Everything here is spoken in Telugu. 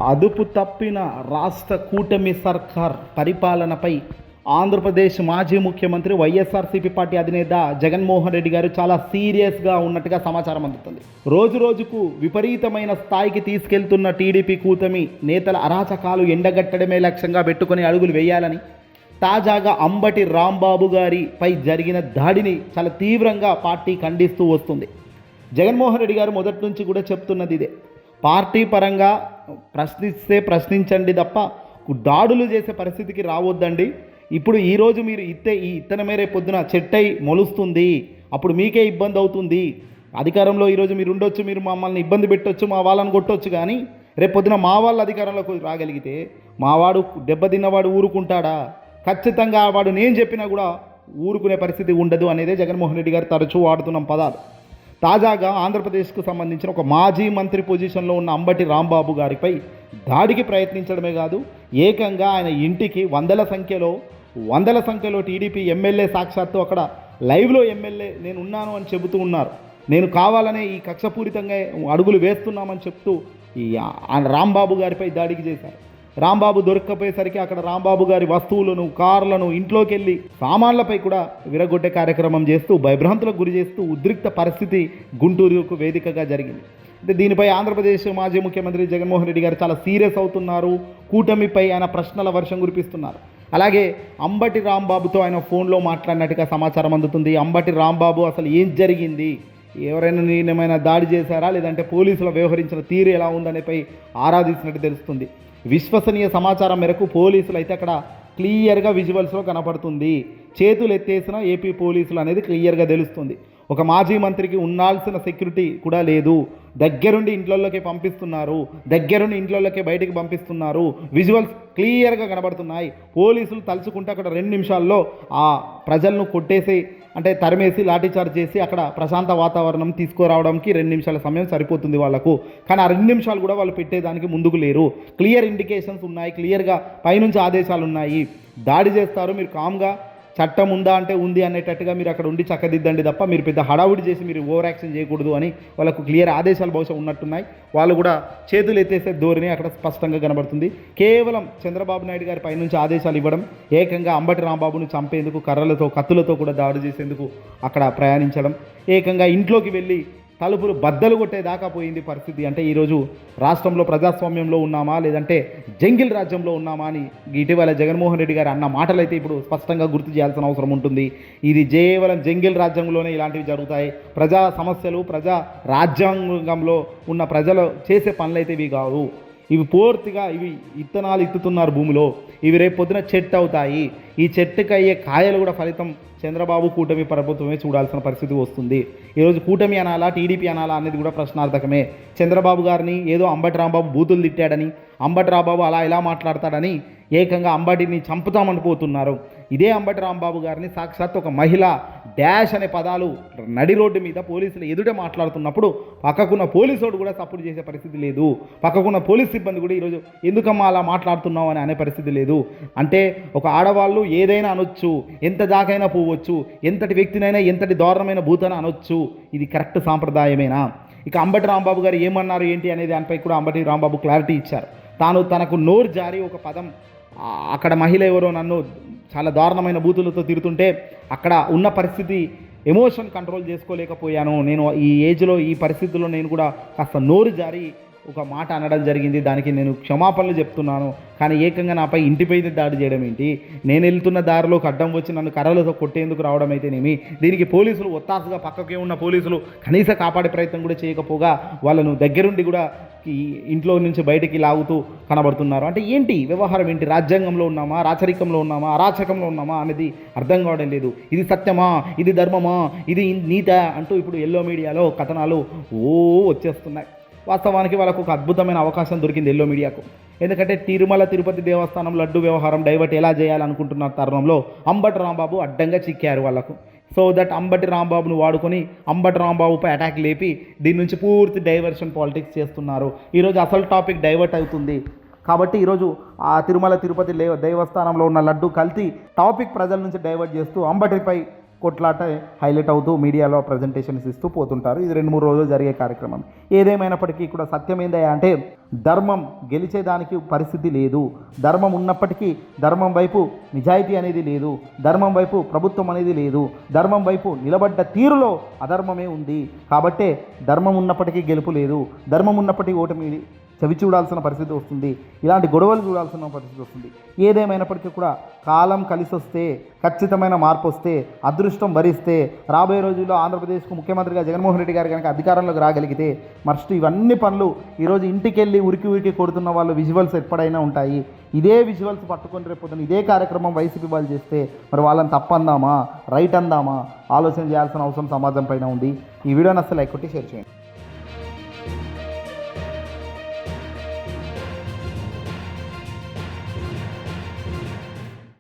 అదుపు తప్పిన రాష్ట్ర కూటమి సర్కార్ పరిపాలనపై ఆంధ్రప్రదేశ్ మాజీ ముఖ్యమంత్రి వైఎస్ఆర్సీపీ పార్టీ అధినేత జగన్మోహన్ రెడ్డి గారు చాలా సీరియస్గా ఉన్నట్టుగా సమాచారం అందుతుంది. రోజు రోజుకు విపరీతమైన స్థాయికి తీసుకెళ్తున్న టీడీపీ కూటమి నేతల అరాచకాలు ఎండగట్టడమే లక్ష్యంగా పెట్టుకుని అడుగులు వేయాలని, తాజాగా అంబటి రాంబాబు గారిపై జరిగిన దాడిని చాలా తీవ్రంగా పార్టీ ఖండిస్తూ వస్తుంది. జగన్మోహన్ రెడ్డి గారు మొదటి నుంచి కూడా చెప్తున్నది ఇదే. పార్టీ పరంగా ప్రశ్నిస్తే ప్రశ్నించండి తప్ప దాడులు చేసే పరిస్థితికి రావద్దండి. ఇప్పుడు ఈరోజు మీరు ఈ ఇత్తనమే రేపు పొద్దున చెట్టై మొలుస్తుంది, అప్పుడు మీకే ఇబ్బంది అవుతుంది. అధికారంలో ఈరోజు మీరు ఉండొచ్చు, మీరు మమ్మల్ని ఇబ్బంది పెట్టొచ్చు, మా వాళ్ళని కొట్టొచ్చు, కానీ రేపు పొద్దున మా వాళ్ళ అధికారంలోకి రాగలిగితే మావాడు దెబ్బతిన్నవాడు ఊరుకుంటాడా? ఖచ్చితంగా వాడు నేను చెప్పినా కూడా ఊరుకునే పరిస్థితి ఉండదు అనేదే జగన్మోహన్ రెడ్డి గారు తరచూ వాడుతున్న పదాలు. తాజాగా ఆంధ్రప్రదేశ్కు సంబంధించిన ఒక మాజీ మంత్రి పొజిషన్లో ఉన్న అంబటి రాంబాబు గారిపై దాడికి ప్రయత్నించడమే కాదు, ఏకంగా ఆయన ఇంటికి వందల సంఖ్యలో టీడీపీ ఎమ్మెల్యే సాక్షాత్తు అక్కడ లైవ్లో ఎమ్మెల్యే నేను ఉన్నాను అని చెబుతూ ఉన్నారు. నేను కావాలనే ఈ కక్షపూరితంగా అడుగులు వేస్తున్నామని చెప్తూ ఈ రాంబాబు గారిపై దాడికి చేశారు. రాంబాబు దొరక్కపోయేసరికి అక్కడ రాంబాబు గారి వస్తువులను, కార్లను, ఇంట్లోకి వెళ్ళి సామాన్లపై కూడా విరగొట్టే కార్యక్రమం చేస్తూ భయభ్రాంతులకు గురి చేస్తూ ఉద్రిక్త పరిస్థితి గుంటూరుకు వేదికగా జరిగింది. అంటే దీనిపై ఆంధ్రప్రదేశ్ మాజీ ముఖ్యమంత్రి జగన్మోహన్ రెడ్డి గారు చాలా సీరియస్ అవుతున్నారు. కూటమిపై ఆయన ప్రశ్నల వర్షం కురిపిస్తున్నారు. అలాగే అంబటి రాంబాబుతో ఆయన ఫోన్లో మాట్లాడినట్టుగా సమాచారం అందుతుంది. అంబటి రాంబాబు అసలు ఏం జరిగింది, ఎవరైనా ఏమైనా దాడి చేశారా, లేదంటే పోలీసులు వ్యవహరించిన తీరు ఎలా ఉందనేపై ఆరాధించినట్టు తెలుస్తుంది. విశ్వసనీయ సమాచారం మేరకు పోలీసులు అయితే అక్కడ క్లియర్గా విజువల్స్లో కనపడుతుంది. చేతులు ఎత్తేసిన ఏపీ పోలీసులు అనేది క్లియర్గా తెలుస్తుంది. ఒక మాజీ మంత్రికి ఉండాల్సిన సెక్యూరిటీ కూడా లేదు. దగ్గరుండి ఇంట్లోకి పంపిస్తున్నారు, దగ్గరుండి ఇంట్లోకి బయటికి పంపిస్తున్నారు. విజువల్స్ క్లియర్గా కనబడుతున్నాయి. పోలీసులు తలుచుకుంటే అక్కడ 2 నిమిషాల్లో ఆ ప్రజలను కొట్టేసి, అంటే తరిమేసి లాఠీచార్జ్ చేసి అక్కడ ప్రశాంత వాతావరణం తీసుకురావడానికి 2 నిమిషాల సమయం సరిపోతుంది వాళ్ళకు. కానీ ఆ 2 నిమిషాలు కూడా వాళ్ళు పెట్టేదానికి ముందుకు లేరు. క్లియర్ ఇండికేషన్స్ ఉన్నాయి, క్లియర్గా పైనుంచి ఆదేశాలు ఉన్నాయి. దాడి చేస్తారు, మీరు కామ్గా చట్టం ఉందా అంటే ఉంది అనేటట్టుగా మీరు అక్కడ ఉండి చక్కదిద్దండి తప్ప మీరు పెద్ద హడావుడి చేసి మీరు ఓవర్ యాక్షన్ చేయకూడదు అని వాళ్ళకు క్లియర్ ఆదేశాలు బహుశా ఉన్నట్టున్నాయి. వాళ్ళు కూడా చేతులు ఎత్తేసే ధోరణి అక్కడ స్పష్టంగా కనబడుతుంది. కేవలం చంద్రబాబు నాయుడు గారి పైనుంచి ఆదేశాలు ఇవ్వడం, ఏకంగా అంబటి రాంబాబును చంపేందుకు కర్రలతో, కత్తులతో కూడా దాడి చేసేందుకు అక్కడ ప్రయాణించడం, ఏకంగా ఇంట్లోకి వెళ్ళి తలుపులు బద్దలు కొట్టేదాకా పోయింది పరిస్థితి. అంటే ఈరోజు రాష్ట్రంలో ప్రజాస్వామ్యంలో ఉన్నామా లేదంటే జంగిల్ రాజ్యంలో ఉన్నామా అని ఇటీవల జగన్మోహన్ రెడ్డి గారు అన్న మాటలైతే ఇప్పుడు స్పష్టంగా గుర్తు చేయాల్సిన అవసరం ఉంటుంది. ఇది కేవలం జంగిల్ రాజ్యంలోనే ఇలాంటివి జరుగుతాయి. ప్రజా సమస్యలు, ప్రజా రాజ్యాంగంలో ఉన్న ప్రజలు చేసే పనులైతే ఇవి కావు. ఇవి పూర్తిగా ఇత్తనాలు ఇత్తుతున్నారు భూమిలో. ఇవి రేపు పొద్దున చెట్టు అవుతాయి. ఈ చెట్టుకి అయ్యే కాయలు కూడా ఫలితం చంద్రబాబు కూటమి ప్రభుత్వమే చూడాల్సిన పరిస్థితి వస్తుంది. ఈరోజు కూటమి అనాలా, టీడీపీ అనాలా అనేది కూడా ప్రశ్నార్థకమే. చంద్రబాబు గారిని ఏదో అంబటి రాంబాబు బూతులు తిట్టాడని, అంబటి రాంబాబు అలా ఇలా మాట్లాడతాడని ఏకంగా అంబటిని చంపుతామని పోతున్నారు. ఇదే అంబటి రాంబాబు గారిని సాక్షాత్ ఒక మహిళ డాష్ అనే పదాలు నడి రోడ్డు మీద పోలీసులు ఎదుట మాట్లాడుతున్నప్పుడు పక్కకున్న పోలీసుడు కూడా సపోర్ట్ చేసే పరిస్థితి లేదు. పక్కకున్న పోలీస్ సిబ్బంది కూడా ఈరోజు ఎందుకమ్మా అలా మాట్లాడుతున్నావు అని అనే పరిస్థితి లేదు. అంటే ఒక ఆడవాళ్ళు ఏదైనా అనొచ్చు, ఎంత దాకైనా పోవచ్చు, ఎంతటి వ్యక్తినైనా ఎంతటి దారుణమైన భూతన అనొచ్చు. ఇది కరెక్ట్ సాంప్రదాయమేనా? ఇక అంబటి రాంబాబు గారు ఏమన్నారు ఏంటి అనేది దానిపై కూడా అంబటి రాంబాబు క్లారిటీ ఇచ్చారు. తనకు నోరు జారి ఒక పదం, అక్కడ మహిళ ఎవరో నన్ను చాలా దారుణమైన బూతులతో తిడుతుంటే అక్కడ ఉన్న పరిస్థితి ఎమోషన్ కంట్రోల్ చేసుకోలేకపోయాను. నేను ఈ ఏజ్లో, ఈ పరిస్థితుల్లో నేను కూడా కాస్త నోరు జారి ఒక మాట అనడం జరిగింది. దానికి నేను క్షమాపణలు చెప్తున్నాను. కానీ ఏకంగా నాపై ఇంటిపై దాడి చేయడం ఏంటి? నేను వెళ్తున్న దారిలోకి అడ్డం వచ్చి నన్ను కర్రలతో కొట్టేందుకు రావడం అయితేనేమి, దీనికి పోలీసులు ఒత్తాసుగా పక్కకే ఉన్న పోలీసులు కనీస కాపాడే ప్రయత్నం కూడా చేయకపోగా వాళ్ళను దగ్గరుండి కూడా ఇంట్లో నుంచి బయటికి లాగుతూ కనబడుతున్నారు. అంటే ఏంటి వ్యవహారం ఏంటి? రాజ్యాంగంలో ఉన్నామా, రాచరికంలో ఉన్నామా, అరాచకంలో ఉన్నామా అనేది అర్థం కావడం లేదు. ఇది సత్యమా, ఇది ధర్మమా, ఇది నీత అంటూ ఇప్పుడు ఎల్లో మీడియాలో కథనాలు వచ్చేస్తున్నాయి. వాస్తవానికి వాళ్ళకు ఒక అద్భుతమైన అవకాశం దొరికింది ఎల్లో మీడియాకు. ఎందుకంటే తిరుమల తిరుపతి దేవస్థానం లడ్డు వ్యవహారం డైవర్ట్ ఎలా చేయాలనుకుంటున్న తరుణంలో అంబటి రాంబాబు అడ్డంగా చిక్కారు వాళ్ళకు. సో దట్ అంబటి రాంబాబును వాడుకొని అంబటి రాంబాబుపై అటాక్ లేపి దీని నుంచి పూర్తి డైవర్షన్ పాలిటిక్స్ చేస్తున్నారు. ఈరోజు అసలు టాపిక్ డైవర్ట్ అవుతుంది. కాబట్టి ఈరోజు ఆ తిరుమల తిరుపతి దేవస్థానంలో ఉన్న లడ్డు కల్తీ టాపిక్ ప్రజల నుంచి డైవర్ట్ చేస్తూ అంబటిపై కొట్లాట హైలైట్ అవుతూ మీడియాలో ప్రజెంటేషన్స్ ఇస్తూ పోతుంటారు. ఇది 2-3 రోజులు జరిగే కార్యక్రమం. ఏదేమైనప్పటికీ కూడా సత్యం ఏందయ్యా అంటే ధర్మం గెలిచేదానికి పరిస్థితి లేదు. ధర్మం ఉన్నప్పటికీ ధర్మం వైపు నిజాయితీ అనేది లేదు. ధర్మం వైపు ప్రభుత్వం అనేది లేదు. ధర్మం వైపు నిలబడ్డ తీరులో అధర్మమే ఉంది. కాబట్టే ధర్మం ఉన్నప్పటికీ గెలుపు లేదు. ధర్మం ఉన్నప్పటికీ ఓటమి చవి చూడాల్సిన పరిస్థితి వస్తుంది. ఇలాంటి గొడవలు చూడాల్సిన పరిస్థితి వస్తుంది. ఏదేమైనప్పటికీ కూడా కాలం కలిసి వస్తే, ఖచ్చితమైన మార్పు వస్తే, అదృష్టం భరిస్తే, రాబోయే రోజుల్లో ఆంధ్రప్రదేశ్కు ముఖ్యమంత్రిగా జగన్మోహన్ రెడ్డి గారు కనుక అధికారంలోకి రాగలిగితే మస్ట్ ఇవన్నీ పనులు ఈరోజు ఇంటికెళ్ళి ఉరికి కొడుతున్న వాళ్ళు విజువల్స్ ఎప్పుడైనా ఉంటాయి. ఇదే విజువల్స్ పట్టుకొని రేపు ఇదే కార్యక్రమం వైసీపీ వాళ్ళు చేస్తే మరి వాళ్ళని తప్పందామా రైట్ అందామా ఆలోచన చేయాల్సిన అవసరం సమాజం పైన ఉంది. ఈ వీడియోని అసలు లైక్ కొట్టి షేర్ చేయండి.